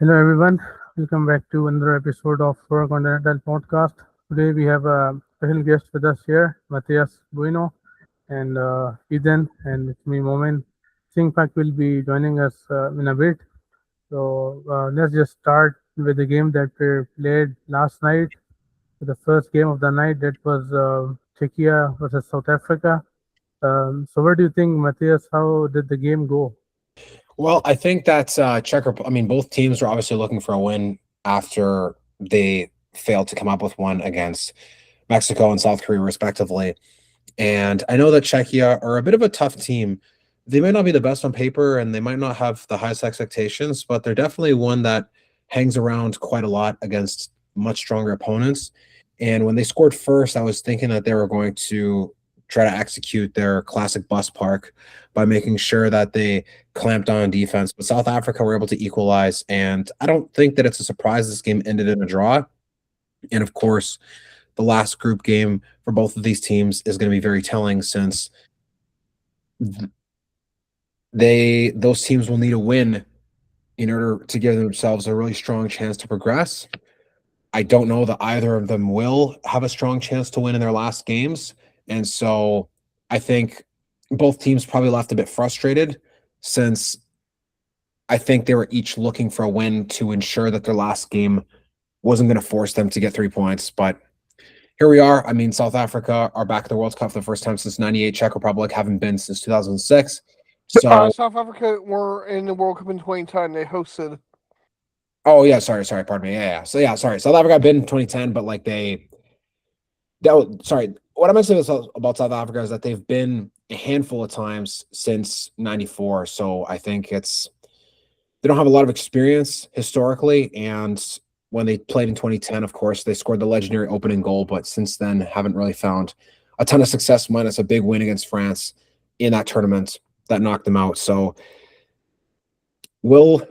Hello everyone, welcome back to another episode of our Continental Podcast. Today we have a special guest with us here, Matias Bueno and Ethan, and it's me, Momin. Singpak will be joining us in a bit. So let's just start with the game that we played last night. The first game of the night that was Czechia versus South Africa. So what do you think, Matthias? How did the game go? Well, I think that both teams were obviously looking for a win after they failed to come up with one against Mexico and South Korea, respectively. And I know that Czechia are a bit of a tough team. They might not be the best on paper and they might not have the highest expectations, but they're definitely one that hangs around quite a lot against much stronger opponents. And when they scored first, I was thinking that they were going to try to execute their classic bus park by making sure that they clamped on defense. But South Africa were able to equalize. And I don't think that it's a surprise this game ended in a draw. And of course, the last group game for both of these teams is going to be very telling since those teams will need a win in order to give themselves a really strong chance to progress. I don't know that either of them will have a strong chance to win in their last games. And so I think both teams probably left a bit frustrated since I think they were each looking for a win to ensure that their last game wasn't going to force them to get 3 points. But here we are. I mean, South Africa are back at the World Cup for the first time since '98. Czech Republic haven't been since 2006. So, South Africa were in the World Cup in 2010. They hosted. oh yeah, sorry, pardon me. Yeah. So yeah, sorry. South Africa had been in 2010, but like sorry. What I'm saying about South Africa is that they've been a handful of times since '94. So I think they don't have a lot of experience historically, and when they played in 2010, of course, they scored the legendary opening goal, but since then haven't really found a ton of success minus a big win against France in that tournament that knocked them out. So will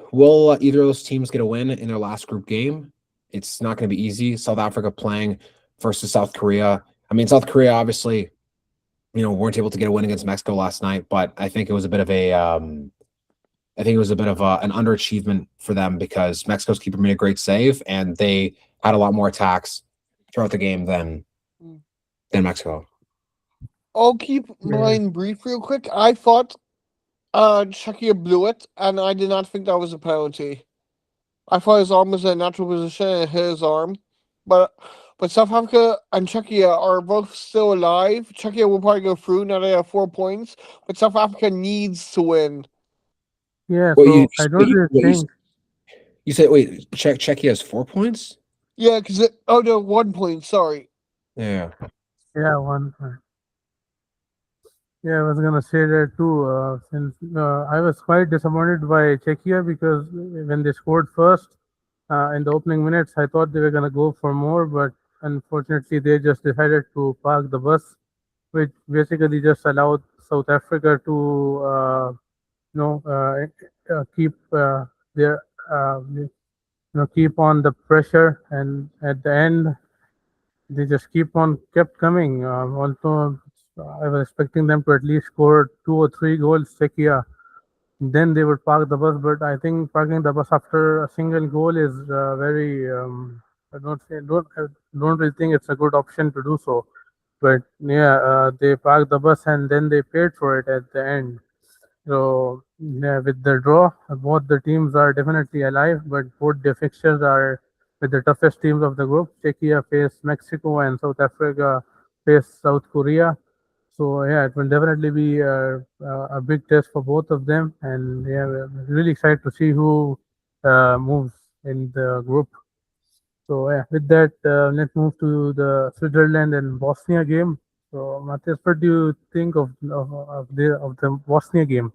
either of those teams get a win in their last group game? It's not going to be easy. South Africa playing versus South Korea. I mean, South Korea obviously, weren't able to get a win against Mexico last night, but I think it was a bit of an underachievement for them because Mexico's keeper made a great save and they had a lot more attacks throughout the game than Mexico. I'll keep Yeah. mine brief real quick. I thought Czechia blew it, and I did not think that was a penalty. I thought his arm was in a natural position and it hit his arm. But South Africa and Czechia are both still alive. Czechia will probably go through now they have 4 points, but South Africa needs to win. Yeah, Well, so I don't really think. you said wait, Czechia has 4 points? Yeah, because oh no, 1 point. Sorry. Yeah. Yeah, one point. Yeah, I was gonna say that too. Since I was quite disappointed by Czechia because when they scored first in the opening minutes, I thought they were gonna go for more, but unfortunately, they just decided to park the bus, which basically just allowed South Africa to keep their keep on the pressure, and at the end they just kept coming. Although I was expecting them to at least score 2 or 3 goals, Czechia. Then they would park the bus, but I think parking the bus after a single goal is very. I don't really think it's a good option to do so. But yeah, they parked the bus and then they paid for it at the end. So yeah, with the draw, both the teams are definitely alive, but both the fixtures are with the toughest teams of the group. Czechia face Mexico and South Africa face South Korea. So yeah, it will definitely be a big test for both of them, and yeah, we're really excited to see who moves in the group. So yeah, with that, let's move to the Switzerland and Bosnia game. So Matthias, what do you think of the Bosnia game?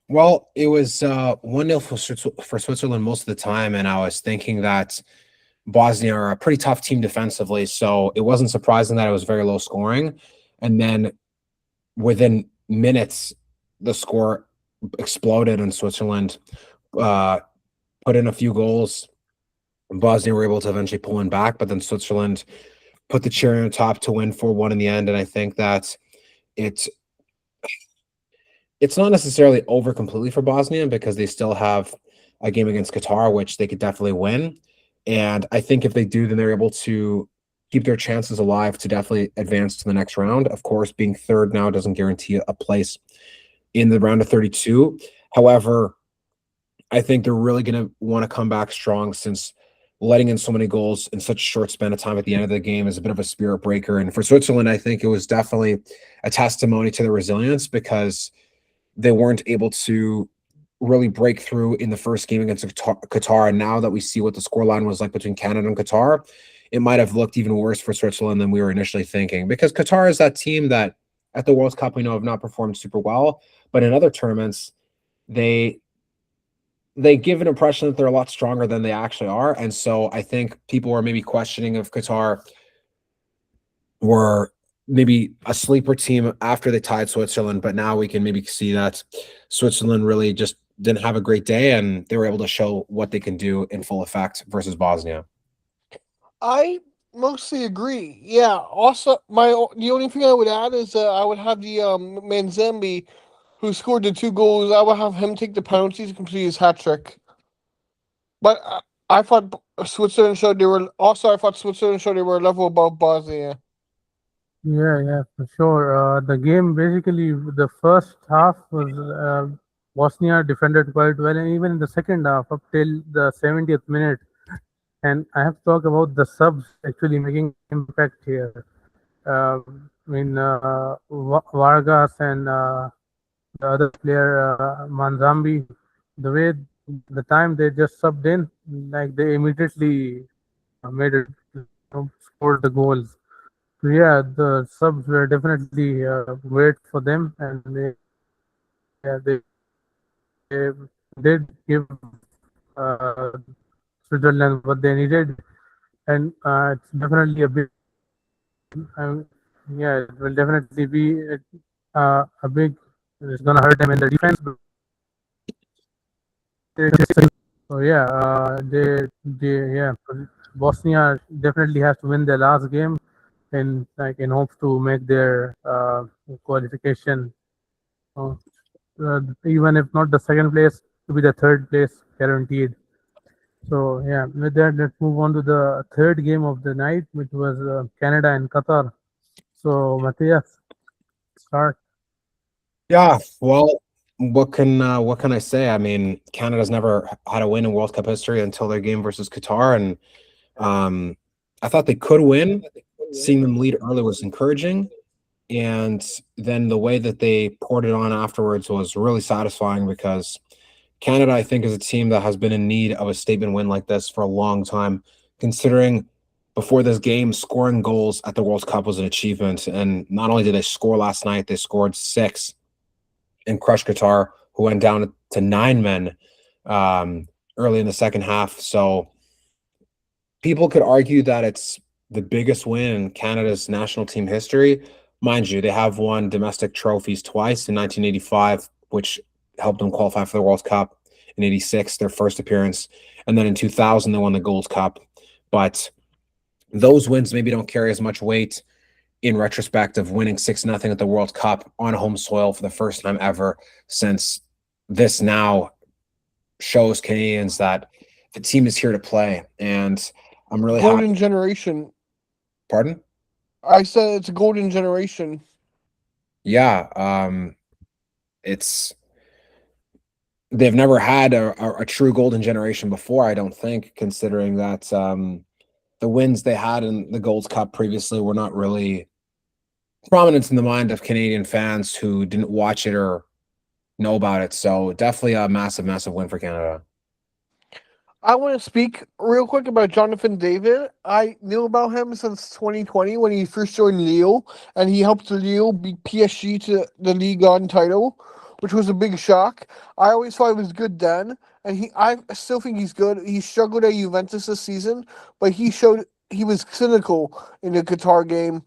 Well, it was 1-0 for Switzerland most of the time, and I was thinking that Bosnia are a pretty tough team defensively, so it wasn't surprising that it was very low scoring. And then within minutes, the score exploded, and Switzerland put in a few goals. Bosnia were able to eventually pull in back, but then Switzerland put the cherry on top to win 4-1 in the end. And I think that it's not necessarily over completely for Bosnia because they still have a game against Qatar, which they could definitely win. And I think if they do, then they're able to keep their chances alive to definitely advance to the next round. Of course, being third now doesn't guarantee a place in the round of 32. However, I think they're really going to want to come back strong, since letting in so many goals in such a short span of time at the end of the game is a bit of a spirit breaker. And for Switzerland, I think it was definitely a testimony to their resilience, because they weren't able to really break through in the first game against Qatar. And now that we see what the scoreline was like between Canada and Qatar, it might have looked even worse for Switzerland than we were initially thinking, because Qatar is that team that at the World Cup we know have not performed super well, but in other tournaments they give an impression that they're a lot stronger than they actually are. And so I think people are maybe questioning if Qatar were maybe a sleeper team after they tied Switzerland, but now we can maybe see that Switzerland really just didn't have a great day, and they were able to show what they can do in full effect versus Bosnia. I mostly agree. Yeah. Also, the only thing I would add is I would have the Manzambi, who scored the 2 goals. I would have him take the penalties and complete his hat trick. But I thought Switzerland showed they were also. I thought Switzerland showed they were a level above Bosnia. Yeah, for sure. The game basically, the first half was Bosnia defended quite well, and even in the second half, up till the 70th minute. And I have to talk about the subs actually making impact here. Vargas and the other player, Manzambi, the way the time they just subbed in, like they immediately made it, scored the goals. So yeah, the subs were definitely great for them, and they did give uh, Switzerland what they needed, and it's definitely a big, um, yeah, it will definitely be a big. It's gonna hurt them in the defense. So yeah, yeah, Bosnia definitely has to win their last game in hopes to make their qualification. Uh, Even if not the second place, to be the third place guaranteed. So yeah, with that, let's move on to the third game of the night, which was Canada and Qatar. So Matthias, start. Yeah, well, what can I say? I mean, Canada's never had a win in World Cup history until their game versus Qatar, and um, I thought they could win. Seeing them lead early was encouraging, and then the way that they poured it on afterwards was really satisfying, because Canada, I think, is a team that has been in need of a statement win like this for a long time, considering before this game, scoring goals at the World Cup was an achievement. And not only did they score last night, they scored 6 and crushed Qatar, who went down to 9 men early in the second half. So people could argue that it's the biggest win in Canada's national team history. Mind you, they have won domestic trophies twice in 1985, which helped them qualify for the World Cup. In 86, their first appearance. And then in 2000, they won the Gold Cup. But those wins maybe don't carry as much weight in retrospect of winning 6-0 at the World Cup on home soil for the first time ever, since this now shows Canadians that the team is here to play. And I'm really Golden happy. generation. Pardon? I said it's a golden generation. Yeah, it's they've never had a true golden generation before, I don't think, considering that the wins they had in the Gold Cup previously were not really prominent in the mind of Canadian fans who didn't watch it or know about it. So definitely a massive, massive win for Canada. I want to speak real quick about Jonathan David. I knew about him since 2020 when he first joined Lille, and he helped Lille beat PSG to the Ligue 1 title, which was a big shock. I always thought he was good then, and I still think he's good. He struggled at Juventus this season, but he showed he was cynical in the Qatar game.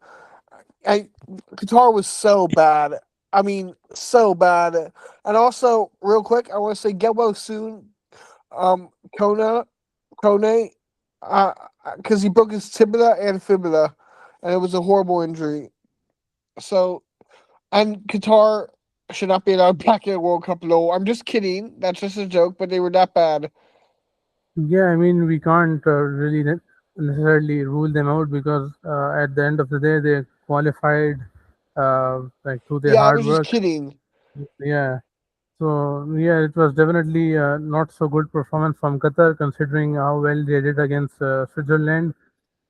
Qatar was so bad. I mean, so bad. And also, real quick, I want to say get well soon, um, Kona, Kone, because he broke his tibia and fibula, and it was a horrible injury. So, and Qatar, should not be allowed back in World Cup. No, I'm just kidding. That's just a joke, but they were that bad. Yeah, I mean, we can't really necessarily rule them out because at the end of the day, they qualified like through their Yeah, I hard was just work. kidding. Yeah. So yeah, it was definitely not so good performance from Qatar considering how well they did against Switzerland,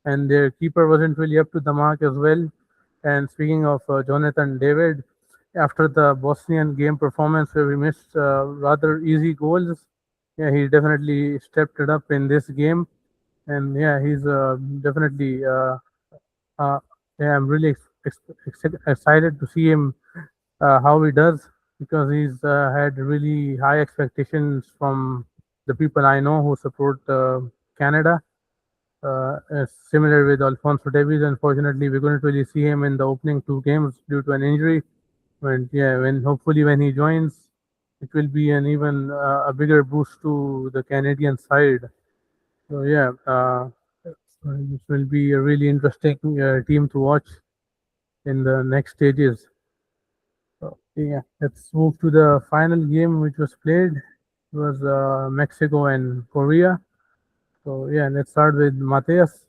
and their keeper wasn't really up to the mark as well. And speaking of Jonathan David, after the Bosnian game performance where we missed rather easy goals, yeah, he definitely stepped it up in this game, and yeah, he's definitely uh, yeah, I'm really excited to see him how he does because he's had really high expectations from the people I know who support Canada. Similar with Alfonso Davies, unfortunately, we couldn't really see him in the opening two games due to an injury. But yeah, when hopefully when he joins, it will be an even a bigger boost to the Canadian side. So yeah, this will be a really interesting team to watch in the next stages. So yeah, let's move to the final game which was played. It was Mexico and Korea. So yeah, let's start with Matias.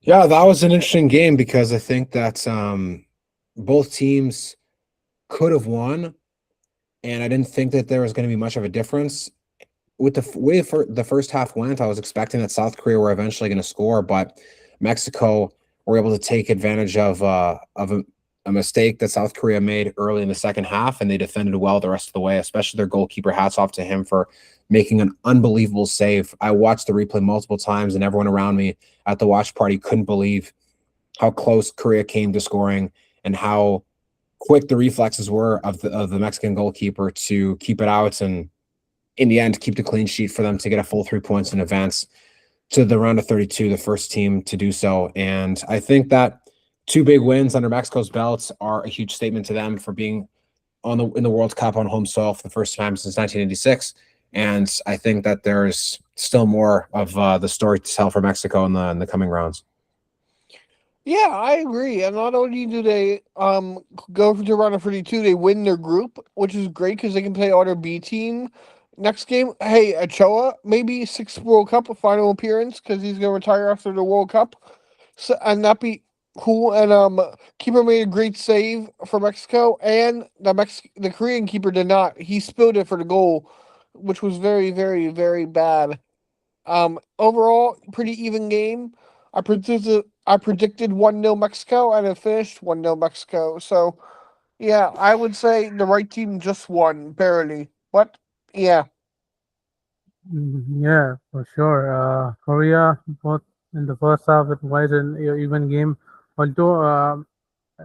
Yeah, that was an interesting game because I think that both teams could have won, and I didn't think that there was going to be much of a difference. With the way the first half went, I was expecting that South Korea were eventually going to score, but Mexico were able to take advantage of a mistake that South Korea made early in the second half, and they defended well the rest of the way. Especially their goalkeeper. Hats off to him for making an unbelievable save. I watched the replay multiple times, and everyone around me at the watch party couldn't believe how close Korea came to scoring and how quick the reflexes were of the Mexican goalkeeper to keep it out and in the end keep the clean sheet for them to get a full 3 points in advance to the round of 32, the first team to do so. And I think that two big wins under Mexico's belts are a huge statement to them for being on the in the World Cup on home soil for the first time since 1986. And I think that there's still more of the story to tell for Mexico in the coming rounds. Yeah, I agree. And not only do they go to round of 32, they win their group, which is great because they can play other B team next game. Hey, Ochoa, maybe sixth World Cup final appearance because he's gonna retire after the World Cup. So and that be cool. And keeper made a great save for Mexico, and the Korean keeper did not. He spilled it for the goal, which was very, very, very bad. Overall, pretty even game. I predicted 1-0 Mexico and it finished 1-0 Mexico. So yeah, I would say the right team just won barely. But yeah. Yeah, for sure. Korea, both in the first half, it was an even game. Although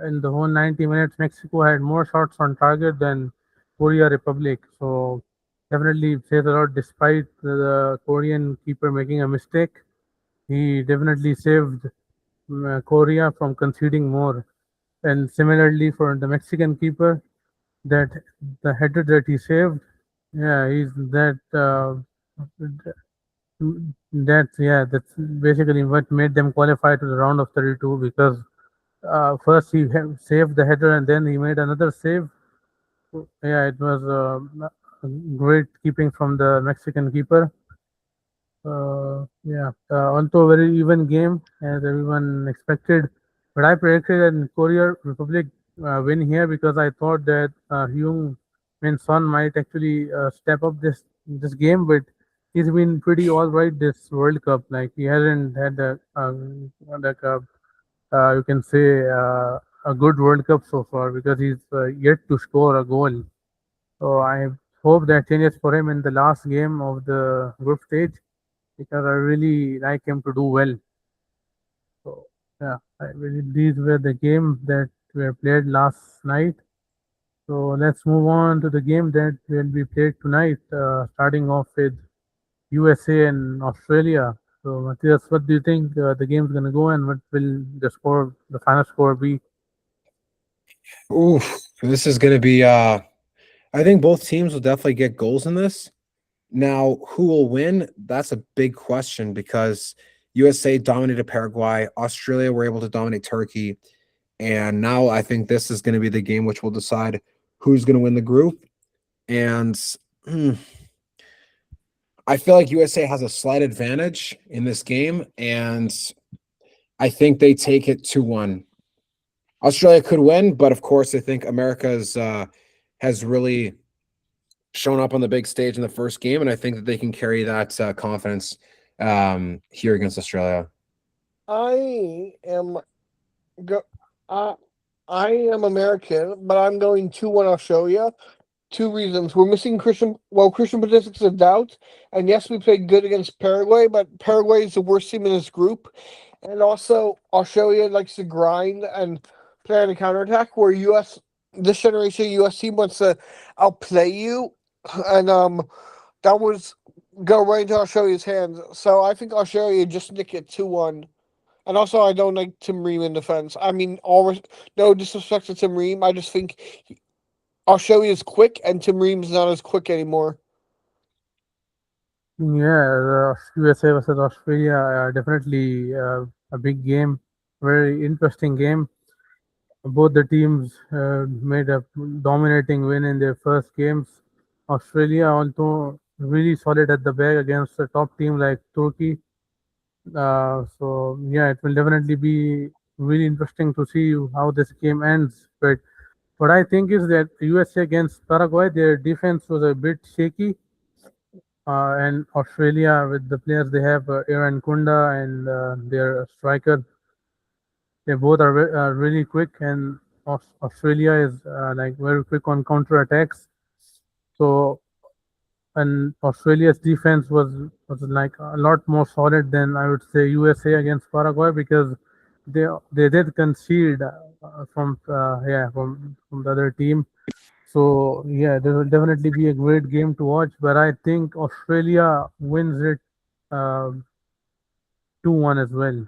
in the whole 90 minutes, Mexico had more shots on target than Korea Republic. So definitely says a lot despite the Korean keeper making a mistake. He definitely saved Korea from conceding more. And similarly for the Mexican keeper, that the header that he saved, yeah, he's that. That's basically what made them qualify to the round of 32 because first he saved the header and then he made another save. Yeah, it was great keeping from the Mexican keeper. Yeah, also a very even game as everyone expected. But I predicted that Korea Republic win here because I thought that Hyung Min Son might actually step up this game, but he's been pretty all right this World Cup. Like he hasn't had like a you can say a good World Cup so far because he's yet to score a goal. So I hope that changes for him in the last game of the group stage because I really like him to do well. So yeah, these were the games that were played last night. So let's move on to the game that will be played tonight, starting off with USA and Australia. So Matthias, what do you think the game's gonna go and what will the final score be? Ooh, this is going to be. I think both teams will definitely get goals in this. Now, who will win? That's a big question because USA dominated Paraguay, Australia were able to dominate Turkey, And now I think this is going to be the game which will decide who's going to win the group. And hmm, I feel like USA has a slight advantage in this game, and I think they take it 2-1. Australia could win, but of course, I think America's has really shown up on the big stage in the first game, and I think that they can carry that confidence here against Australia. I am go. I am American, but I'm going 2-1 Australia. Two reasons. We're missing Christian. Well, Christian Pulisic's a doubt, and yes, we played good against Paraguay, but Paraguay is the worst team in this group, and also Australia likes to grind and play on a counterattack. Where this generation U.S. team wants to outplay you, and that was go right into Australia's hands. So I think Australia just nick it 2-1. And also, I don't like Tim Ream in defense. I mean, no disrespect to Tim Ream. I just think Australia is quick, and Tim Ream's not as quick anymore. Yeah, the USA versus Australia, definitely a big game, very interesting game. Both the teams made a dominating win in their first games. Australia, although really solid at the back against a top team like Turkey. So yeah, it will definitely be really interesting to see how this game ends. But what I think is that USA against Paraguay, their defense was a bit shaky. And Australia, with the players they have, Aaron Kunda and their striker, they both are really quick, and Australia is like very quick on counter attacks. So, and Australia's defense was like a lot more solid than I would say USA against Paraguay, because they did concede from the other team. So yeah, there will definitely be a great game to watch. But I think Australia wins it uh, 2-1 as well.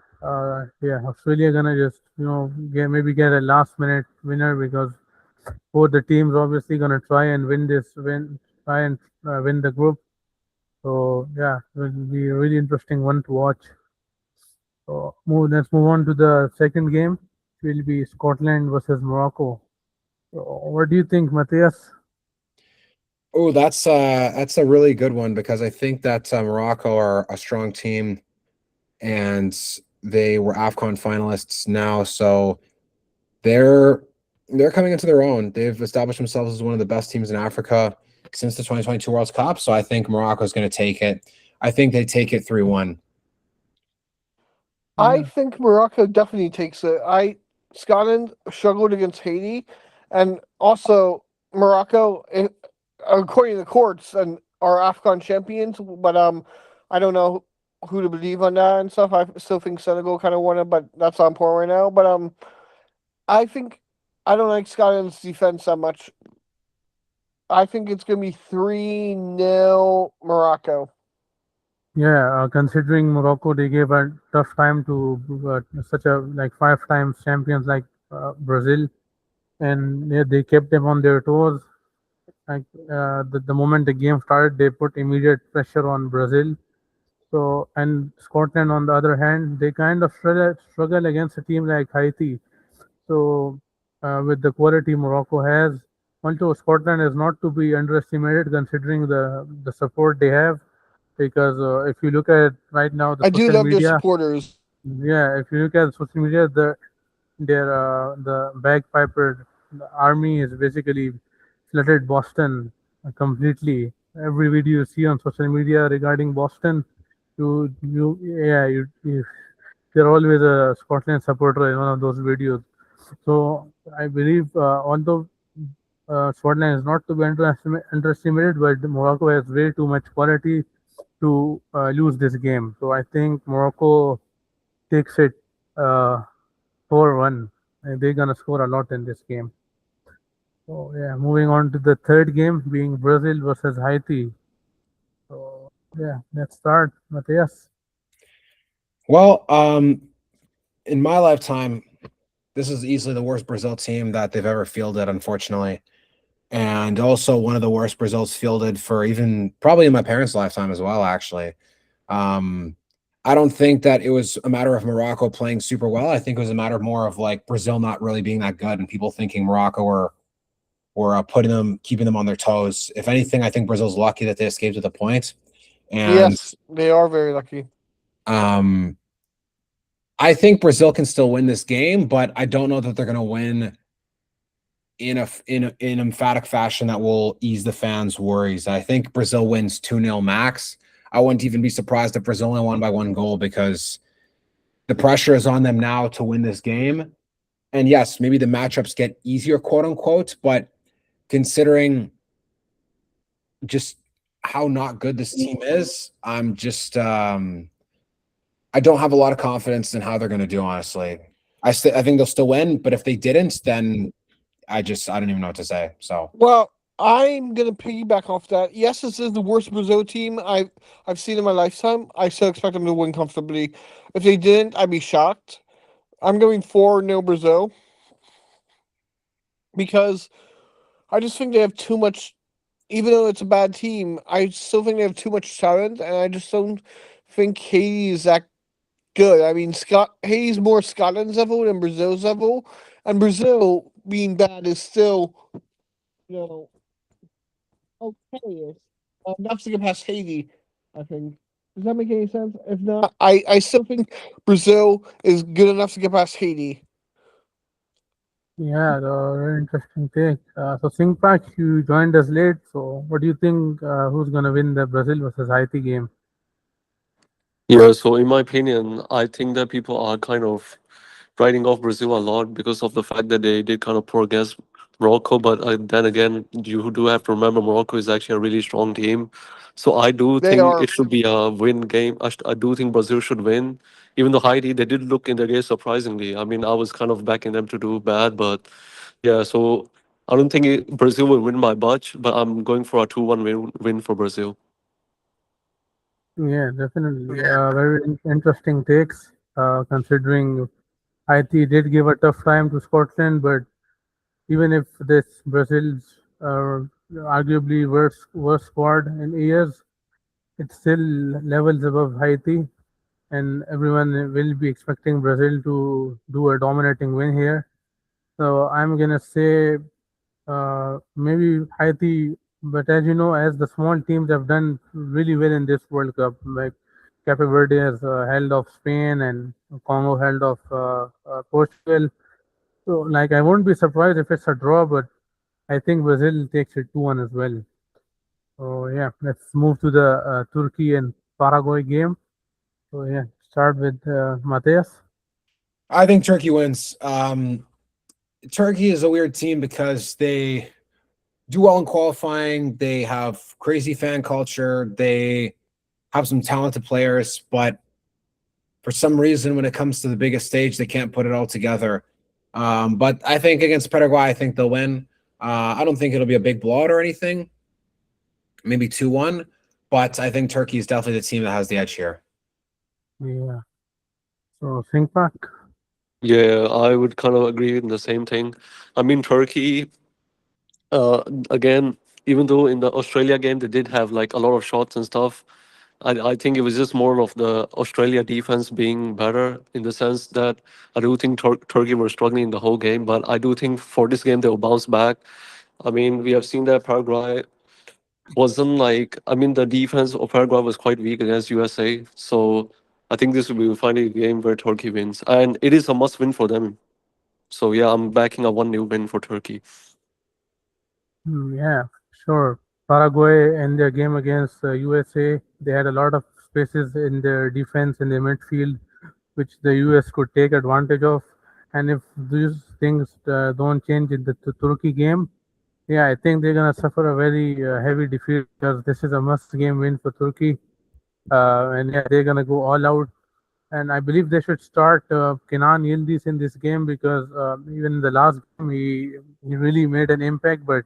Yeah, Australia gonna just maybe get a last minute winner, because both the teams obviously gonna try and try and win the group. So yeah, it will be a really interesting one to watch. So let's move on to the second game. It will be Scotland versus Morocco. So, what do you think, Matthias? Oh, that's a really good one, because I think that Morocco are a strong team, and they were AFCON finalists now, so they're they're coming into their own. They've established themselves as one of the best teams in Africa since the 2022 World Cup. So I think Morocco is going to take it. I think they take it 3-1. I Yeah, think Morocco definitely takes it. Scotland struggled against Haiti, and also Morocco, according to the courts, and are AFCON champions. But I don't know who to believe on that and stuff. I still think Senegal kind of won it, but that's on point right now. But I think I don't like Scotland's defense that much. I think it's gonna be 3-0 Morocco. yeah. Considering Morocco, they gave a tough time to such a like five times champions like Brazil, and yeah, they kept them on their toes. Like the moment the game started, they put immediate pressure on Brazil. So, and Scotland, on the other hand, they kind of struggle against a team like Haiti. So, with the quality Morocco has, although Scotland is not to be underestimated considering the support they have, because if you look at right now the I do social love their media, supporters. yeah, if you look at social media, the bagpiper army is basically flooded Boston completely. Every video you see on social media regarding Boston, you're always a Scotland supporter in one of those videos. So I believe, although Scotland is not to be underestimated, but Morocco has way too much quality to lose this game. So I think Morocco takes it uh, 4-1. And they're gonna score a lot in this game. So yeah, moving on to the third game, being Brazil versus Haiti. So yeah, let's start, Matthias. Well, in my lifetime, this is easily the worst Brazil team that they've ever fielded, unfortunately. And also one of the worst Brazils fielded for even probably in my parents' lifetime as well, actually. Um, I don't think that it was a matter of Morocco playing super well. I think it was a matter more of like Brazil not really being that good and people thinking Morocco were putting them, keeping them on their toes. If anything, I think Brazil's lucky that they escaped with a point. And Yes, they are very lucky. um, I think Brazil can still win this game, but I don't know that they're going to win in emphatic fashion that will ease the fans' worries. I think Brazil wins 2-0 max. I wouldn't even be surprised if Brazil only won by 1 goal because the pressure is on them now to win this game. And yes, maybe the matchups get easier, quote unquote, but considering just how not good this team is, I don't have a lot of confidence in how they're going to do, honestly. I think they'll still win, but if they didn't, then I don't even know what to say. So Well, I'm gonna piggyback off that. Yes, this is the worst Brazil team I've seen in my lifetime. I still expect them to win comfortably. If they didn't, I'd be shocked. I'm going 4-0 Brazil because I just think they have too much. Even though it's a bad team, I still think they have too much talent, and I just don't think Haiti is that good. I mean, Haiti's more Scotland's level than Brazil's level, and Brazil being bad is still, you know, okay. Enough to get past Haiti, I think. Does that make any sense? If not, I still think Brazil is good enough to get past Haiti. Yeah, very interesting take. So Singpak, you joined us late. So what do you think? Who's gonna win the Brazil versus Haiti game? Yeah, so in my opinion, I think that people are kind of writing off Brazil a lot because of the fact that they did kind of poor against Morocco. But then again, you do have to remember Morocco is actually a really strong team. So I do They think are. it should be a win game. I do think Brazil should win. Even though Haiti, they did look in the game surprisingly. I mean, I was kind of backing them to do bad, but yeah, so I don't think Brazil will win by much, but I'm going for a 2-1 win for Brazil. Yeah, definitely. Very interesting takes. Considering Haiti did give a tough time to Scotland, but even if this Brazil's arguably worst squad in years, it's still levels above Haiti, and everyone will be expecting Brazil to do a dominating win here. So I'm gonna say maybe Haiti, but as you know, as the small teams have done really well in this World Cup, like Cape Verde has held off Spain and Congo held off Portugal. So, like, I won't be surprised if it's a draw, but I think Brazil takes it 2-1 as well. So, yeah, let's move to the Turkey and Paraguay game. So, yeah, start with Matias. I think Turkey wins. Turkey is a weird team because they do well in qualifying. They have crazy fan culture. They have some talented players, but for some reason, when it comes to the biggest stage, they can't put it all together. But I think against Paraguay, I think they'll win. I don't think it'll be a big blowout or anything. Maybe 2-1. But I think Turkey is definitely the team that has the edge here. Yeah. So, Singpak. Yeah, I would kind of agree in the same thing. I mean, Turkey, again, even though in the Australia game they did have like a lot of shots and stuff, I think it was just more of the Australia defense being better in the sense that I do think Turkey were struggling the whole game, but I do think for this game they'll bounce back. I mean, we have seen that Paraguay wasn't like, I mean, the defense of Paraguay was quite weak against USA, so I think this will be finally a game where Turkey wins, and it is a must win for them. So yeah, I'm backing a 1-0 win for Turkey. Yeah, sure. Paraguay in their game against USA, they had a lot of spaces in their defense in their midfield, which the US could take advantage of. And if these things don't change in the Turkey game, yeah, I think they're gonna suffer a very heavy defeat because this is a must-game win for Turkey. And yeah, they're gonna go all out. And I believe they should start Kenan Yildiz in this game because even in the last game he really made an impact, but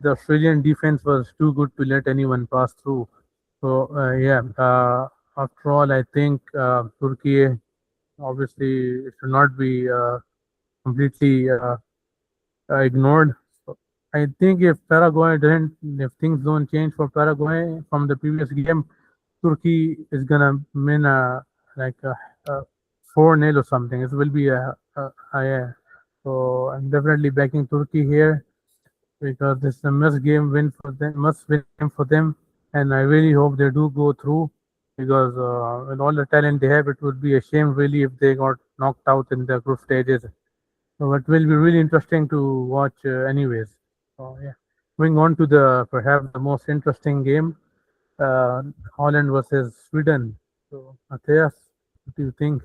the Australian defense was too good to let anyone pass through. So yeah, after all, I think Turkey obviously should not be completely ignored. So I think if things don't change for Paraguay from the previous game, Turkey is gonna win like 4-0 or something. It will be yeah. So I'm definitely backing Turkey here because this is a must win game for them, and I really hope they do go through because with all the talent they have, it would be a shame really if they got knocked out in the group stages. So it will be really interesting to watch, anyways. So yeah, moving on to the perhaps the most interesting game, uh, Holland versus Sweden. So Matthias, what do you think?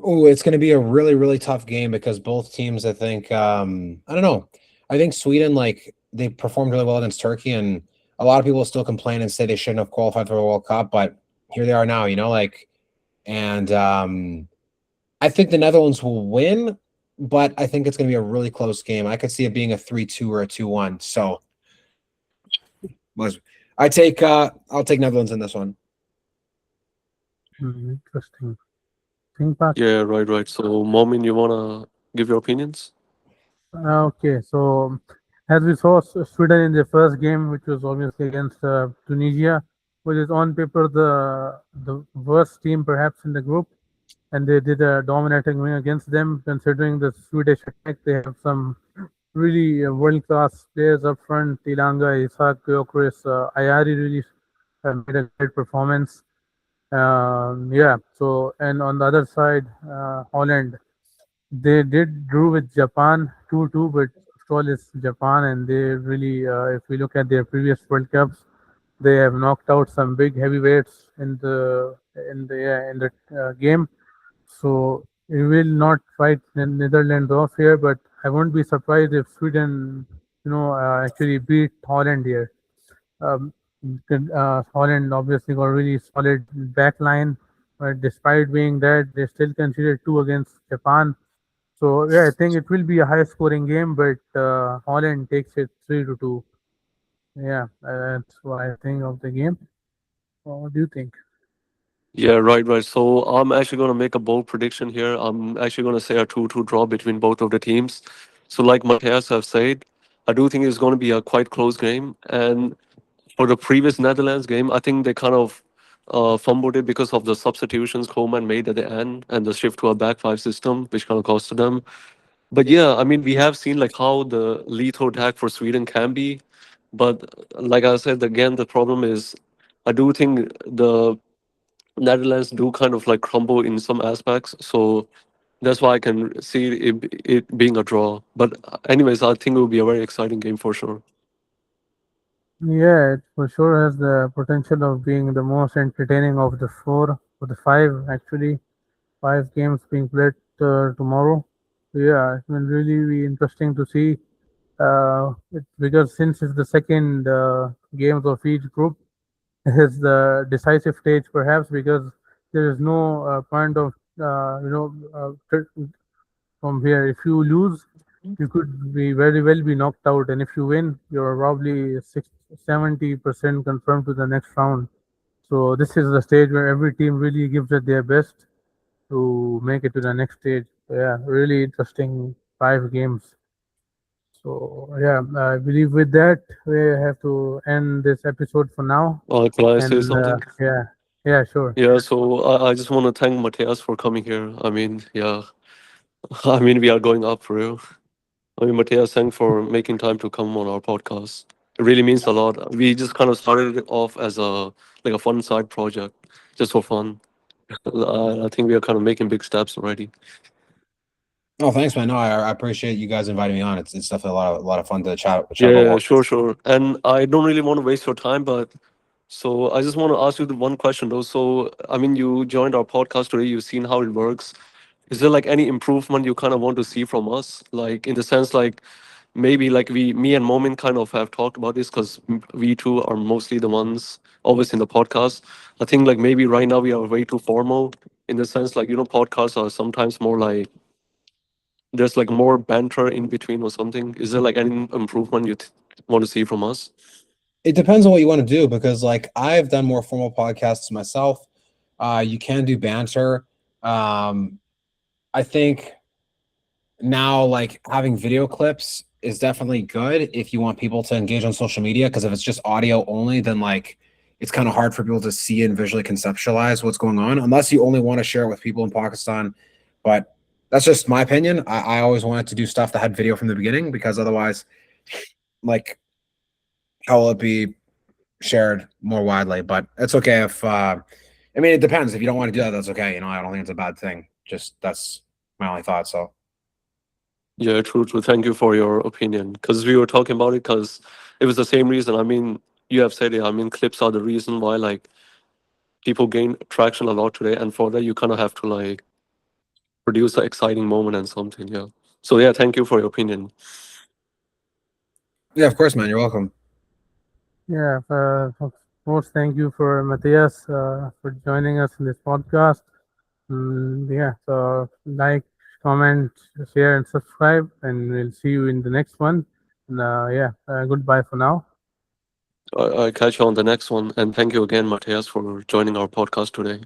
Oh, it's going to be a really, really tough game because both teams, I think, I don't know. I think Sweden, like, they performed really well against Turkey, and a lot of people still complain and say they shouldn't have qualified for the World Cup, but here they are now, like, and I think the Netherlands will win, but I think it's going to be a really close game. I could see it being a 3-2 or a 2-1. So I'll take Netherlands in this one. Interesting. Think back. Yeah, right. So, Momin, you wanna give your opinions? Okay, so as we saw, Sweden in the first game, which was obviously against Tunisia, which is on paper the worst team perhaps in the group, and they did a dominating win against them. Considering the Swedish attack, they have some really world-class players up front. Ilanga, Isak, Gyökeres, Ayari really made a great performance. Yeah, so and on the other side, Holland. They did drew with Japan 2-2, but after all, it's Japan, and they really, if we look at their previous World Cups, they have knocked out some big heavyweights in the game. So we will not fight the Netherlands off here, but I won't be surprised if Sweden, actually beat Holland here. Um, Holland obviously got a really solid back line, but despite being that, they still conceded two against Japan. So yeah, I think it will be a high scoring game, but Holland takes it 3-2. Yeah, that's what I think of the game. What do you think? Yeah, right. So I'm actually gonna make a bold prediction here. I'm actually gonna say a 2-2 draw between both of the teams. So, like Matthias have said, I do think it's gonna be a quite close game. And for the previous Netherlands game, I think they kind of fumbled it because of the substitutions Coleman made at the end and the shift to a back five system, which kind of costed them. But yeah, I mean, we have seen like how the lethal attack for Sweden can be. But like I said, again, the problem is I do think the Netherlands do kind of like crumble in some aspects. So that's why I can see it being a draw. But anyways, I think it will be a very exciting game for sure. Yeah, it for sure has the potential of being the most entertaining of the four, or the five actually, five games being played tomorrow. So yeah, it will really be interesting to see. Because since it's the second games of each group, is the decisive stage perhaps because there is no point of from here. If you lose, you could be very well be knocked out, and if you win, you're probably 70% confirmed to the next round. So this is the stage where every team really gives it their best to make it to the next stage. So yeah, really interesting five games. So yeah, I believe with that we have to end this episode for now. Can I say And something? yeah, sure. Yeah, so I just want to thank Matthias for coming here. I mean, yeah, I mean, we are going up for real. I mean, Matthias, thanks for making time to come on our podcast. It really means a lot. We just kind of started it off as a fun side project, just for fun. I think we are kind of making big steps already. Oh, thanks, man. No, I appreciate you guys inviting me on. It's definitely a lot of fun to chat about Yeah, watching. sure. And I don't really want to waste your time, but so I just want to ask you the one question though. So, I mean, you joined our podcast today. You've seen how it works. Is there like any improvement you kind of want to see from us? Like in the sense like maybe like me and Momin kind of have talked about this because we two are mostly the ones always in the podcast. I think like maybe right now we are way too formal in the sense like podcasts are sometimes more like there's like more banter in between or something. Is there like any improvement you want to see from us? It depends on what you want to do because, like, I've done more formal podcasts myself. You can do banter. I think now, like, having video clips is definitely good if you want people to engage on social media, because if it's just audio only, then, like, it's kind of hard for people to see and visually conceptualize what's going on unless you only want to share it with people in Pakistan. But that's just my opinion. I always wanted to do stuff that had video from the beginning, because otherwise, like, how will it be shared more widely? But it's okay if I mean, it depends. If you don't want to do that, that's okay. I don't think it's a bad thing. Just that's my only thought. So Yeah, true, true. Thank you for your opinion. Because we were talking about it, because it was the same reason. I mean, you have said it. I mean, clips are the reason why like people gain traction a lot today, and for that you kind of have to like produce an exciting moment and something. Yeah. So yeah, thank you for your opinion. yeah, of course, man. You're welcome. Yeah, of course, thank you for Matthias for joining us in this podcast. Yeah, so like, comment, share, and subscribe, and we'll see you in the next one. And yeah, goodbye for now. I catch you on the next one, and thank you again, Matias, for joining our podcast today.